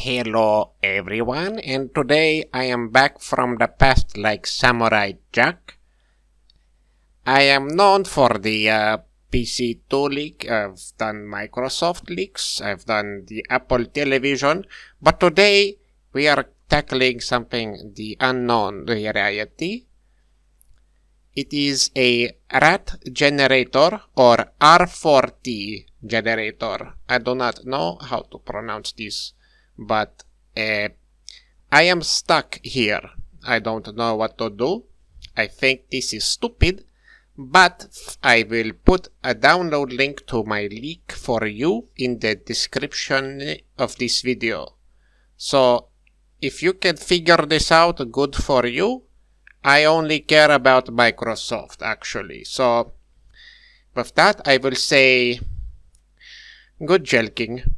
Hello everyone, and today I am back from the past like Samurai Jack. I am known for the PC2 leak, I've done Microsoft leaks, I've done the Apple Television, but today we are tackling something the unknown reality. It is a rat generator or R4T generator. I do not know how to pronounce this, but I am stuck here. I don't know what to do. I think this is stupid, but I will put a download link to my leak for you in the description of this video. So if you can figure this out, good for you. I only care about Microsoft actually. So with that, I will say good jelking.